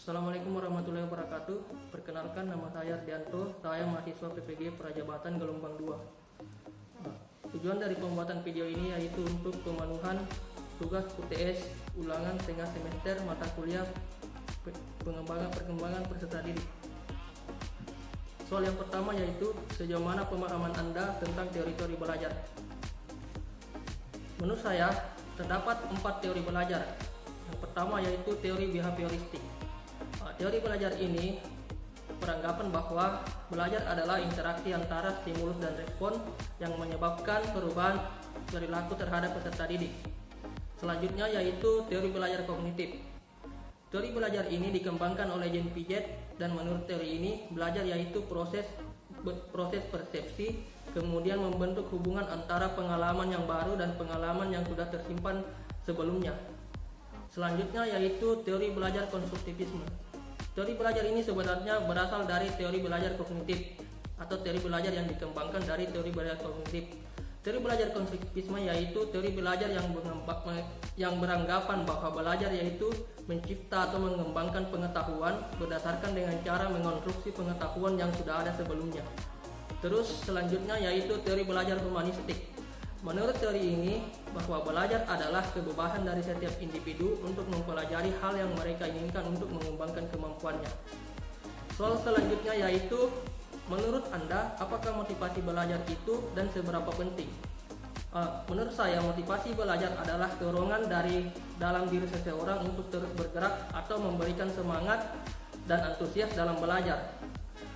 Assalamualaikum warahmatullahi wabarakatuh. Perkenalkan, nama saya Ardianto. Saya mahasiswa PPG Prajabatan Gelombang 2. Tujuan dari pembuatan video ini yaitu untuk pemenuhan tugas UTS ulangan tengah semester mata kuliah perkembangan peserta didik. Soal yang pertama yaitu sejauh mana pemahaman Anda tentang teori-teori belajar. Menurut saya terdapat 4 teori belajar. Yang pertama yaitu teori behavioristik. Teori belajar ini beranggapan bahwa belajar adalah interaksi antara stimulus dan respon yang menyebabkan perubahan perilaku terhadap peserta didik. Selanjutnya yaitu teori belajar kognitif. Teori belajar ini dikembangkan oleh Jean Piaget, dan menurut teori ini belajar yaitu proses persepsi, kemudian membentuk hubungan antara pengalaman yang baru dan pengalaman yang sudah tersimpan sebelumnya. Selanjutnya yaitu teori belajar konstruktivisme. Teori belajar ini sebenarnya berasal dari teori belajar kognitif atau teori belajar yang dikembangkan dari teori belajar kognitif. Teori belajar konstruktivisme yaitu teori belajar yang beranggapan bahwa belajar yaitu mencipta atau mengembangkan pengetahuan berdasarkan dengan cara mengonstruksi pengetahuan yang sudah ada sebelumnya. Terus selanjutnya yaitu teori belajar humanistik. Menurut teori ini, bahwa belajar adalah kebebasan dari setiap individu untuk mempelajari hal yang mereka inginkan untuk mengembangkan kemampuannya. Soal selanjutnya yaitu, menurut Anda, apakah motivasi belajar itu dan seberapa penting? Menurut saya, motivasi belajar adalah dorongan dari dalam diri seseorang untuk terus bergerak atau memberikan semangat dan antusias dalam belajar.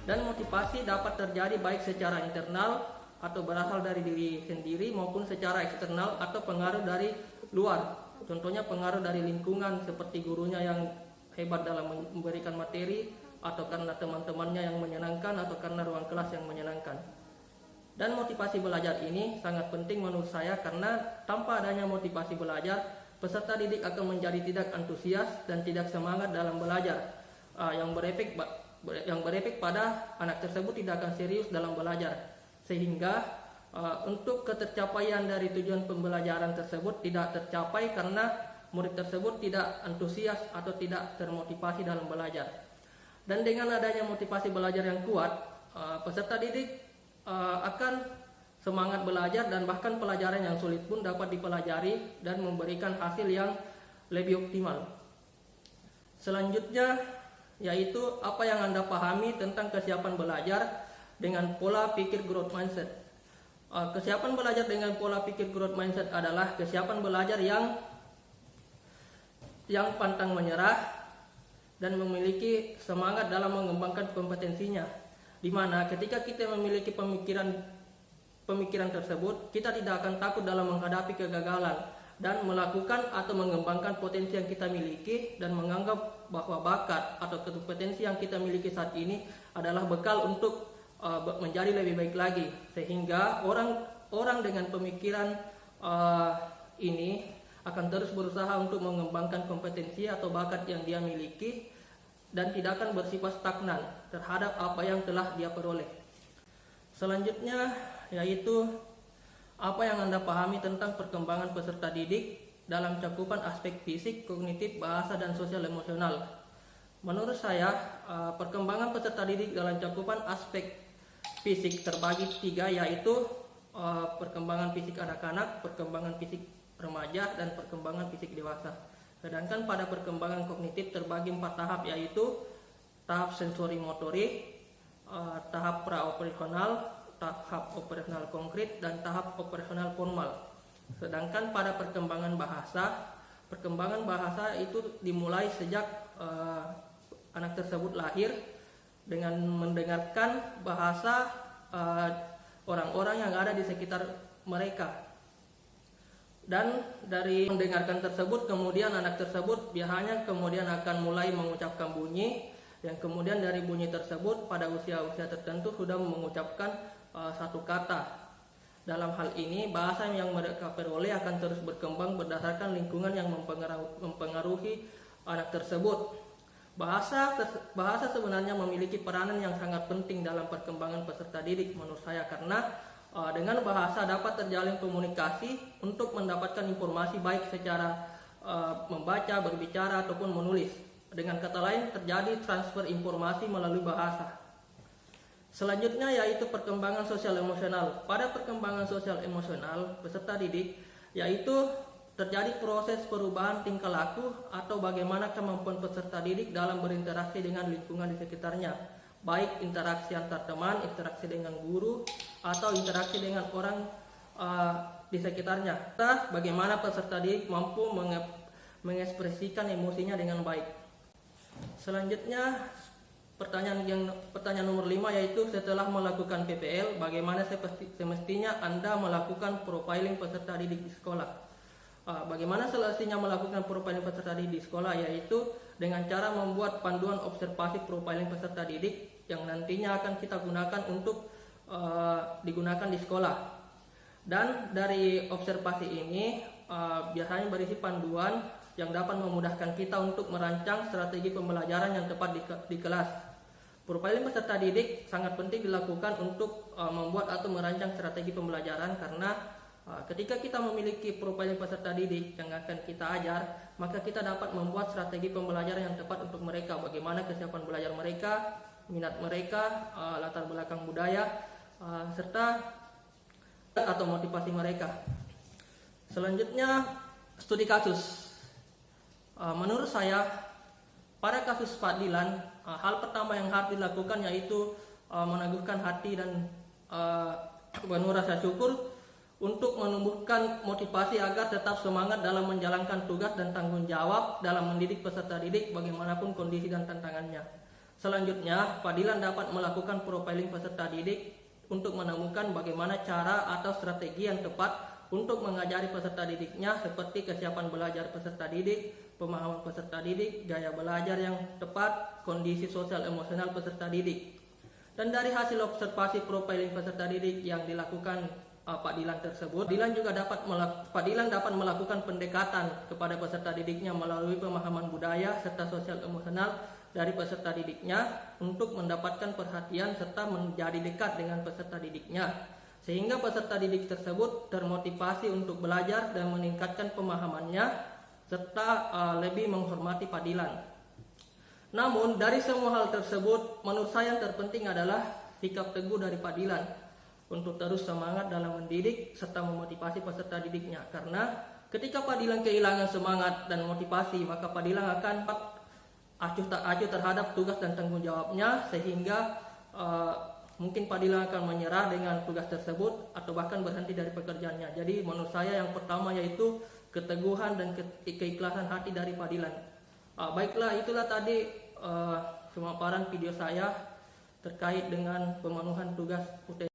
Dan motivasi dapat terjadi baik secara internal atau berasal dari diri sendiri maupun secara eksternal atau pengaruh dari luar. Contohnya pengaruh dari lingkungan seperti gurunya yang hebat dalam memberikan materi, atau karena teman-temannya yang menyenangkan, atau karena ruang kelas yang menyenangkan. Dan motivasi belajar ini sangat penting menurut saya karena tanpa adanya motivasi belajar, peserta didik akan menjadi tidak antusias dan tidak semangat dalam belajar, yang berefek pada anak tersebut tidak akan serius dalam belajar. Sehingga untuk ketercapaian dari tujuan pembelajaran tersebut tidak tercapai karena murid tersebut tidak antusias atau tidak termotivasi dalam belajar. Dan dengan adanya motivasi belajar yang kuat, peserta didik akan semangat belajar dan bahkan pelajaran yang sulit pun dapat dipelajari dan memberikan hasil yang lebih optimal. Selanjutnya yaitu apa yang Anda pahami tentang kesiapan belajar dengan pola pikir growth mindset. Kesiapan belajar dengan pola pikir growth mindset adalah kesiapan belajar yang pantang menyerah dan memiliki semangat dalam mengembangkan kompetensinya. Di mana ketika kita memiliki pemikiran tersebut, kita tidak akan takut dalam menghadapi kegagalan dan melakukan atau mengembangkan potensi yang kita miliki dan menganggap bahwa bakat atau kompetensi yang kita miliki saat ini adalah bekal untuk menjadi lebih baik lagi, sehingga orang dengan pemikiran ini akan terus berusaha untuk mengembangkan kompetensi atau bakat yang dia miliki dan tidak akan bersifat stagnan terhadap apa yang telah dia peroleh. Selanjutnya yaitu apa yang Anda pahami tentang perkembangan peserta didik dalam cakupan aspek fisik, kognitif, bahasa, dan sosial emosional. Menurut saya, perkembangan peserta didik dalam cakupan aspek fisik terbagi 3, yaitu perkembangan fisik anak-anak, perkembangan fisik remaja, dan perkembangan fisik dewasa. Sedangkan pada perkembangan kognitif terbagi 4 tahap, yaitu tahap sensori motorik, tahap praoperasional, tahap operasional konkret, dan tahap operasional formal. Sedangkan pada perkembangan bahasa itu dimulai sejak anak tersebut lahir dengan mendengarkan bahasa orang-orang yang ada di sekitar mereka. Dan dari mendengarkan tersebut, kemudian anak tersebut biasanya kemudian akan mulai mengucapkan bunyi, yang kemudian dari bunyi tersebut pada usia-usia tertentu sudah mengucapkan satu kata. Dalam hal ini, bahasa yang mereka peroleh akan terus berkembang berdasarkan lingkungan yang mempengaruhi anak tersebut. Bahasa sebenarnya memiliki peranan yang sangat penting dalam perkembangan peserta didik menurut saya, karena dengan bahasa dapat terjalin komunikasi untuk mendapatkan informasi baik secara membaca, berbicara, ataupun menulis. Dengan kata lain, terjadi transfer informasi melalui bahasa. Selanjutnya yaitu perkembangan sosial emosional. Pada perkembangan sosial emosional peserta didik yaitu terjadi proses perubahan tingkah laku atau bagaimana kemampuan peserta didik dalam berinteraksi dengan lingkungan di sekitarnya, baik interaksi antar teman, interaksi dengan guru, atau interaksi dengan orang di sekitarnya. Bagaimana peserta didik mampu mengekspresikan emosinya dengan baik. Selanjutnya pertanyaan nomor 5 yaitu setelah melakukan PPL, bagaimana semestinya Anda melakukan profiling peserta didik di sekolah. Bagaimana seleksinya melakukan profiling peserta didik di sekolah, yaitu dengan cara membuat panduan observasi profiling peserta didik yang nantinya akan kita gunakan untuk digunakan di sekolah. Dan dari observasi ini biasanya berisi panduan yang dapat memudahkan kita untuk merancang strategi pembelajaran yang tepat di kelas. Profiling peserta didik sangat penting dilakukan untuk membuat atau merancang strategi pembelajaran, karena ketika kita memiliki profiling peserta didik yang akan kita ajar, maka kita dapat membuat strategi pembelajaran yang tepat untuk mereka. Bagaimana kesiapan belajar mereka, minat mereka, latar belakang budaya, serta atau motivasi mereka. Selanjutnya, studi kasus. Menurut saya, pada kasus Pak Dilan, hal pertama yang harus dilakukan yaitu meneguhkan hati dan penuh rasa syukur untuk menumbuhkan motivasi agar tetap semangat dalam menjalankan tugas dan tanggung jawab dalam mendidik peserta didik bagaimanapun kondisi dan tantangannya. Selanjutnya, Pak Dilan dapat melakukan profiling peserta didik untuk menemukan bagaimana cara atau strategi yang tepat untuk mengajari peserta didiknya, seperti kesiapan belajar peserta didik, pemahaman peserta didik, gaya belajar yang tepat, kondisi sosial emosional peserta didik. Dan dari hasil observasi profiling peserta didik yang dilakukan Pak Dilan tersebut, Pak Dilan dapat melakukan pendekatan kepada peserta didiknya melalui pemahaman budaya serta sosial emosional dari peserta didiknya untuk mendapatkan perhatian serta menjadi dekat dengan peserta didiknya, sehingga peserta didik tersebut termotivasi untuk belajar dan meningkatkan pemahamannya serta lebih menghormati Pak Dilan. Namun dari semua hal tersebut, menurut saya yang terpenting adalah sikap teguh dari Pak Dilan untuk terus semangat dalam mendidik serta memotivasi peserta didiknya. Karena ketika Pak Dilan kehilangan semangat dan motivasi, maka Pak Dilan akan acuh tak acuh terhadap tugas dan tanggung jawabnya, sehingga mungkin Pak Dilan akan menyerah dengan tugas tersebut atau bahkan berhenti dari pekerjaannya. Jadi menurut saya yang pertama yaitu keteguhan dan keikhlasan hati dari Pak Dilan. Baiklah, itulah tadi pemaparan video saya terkait dengan pemenuhan tugas UTS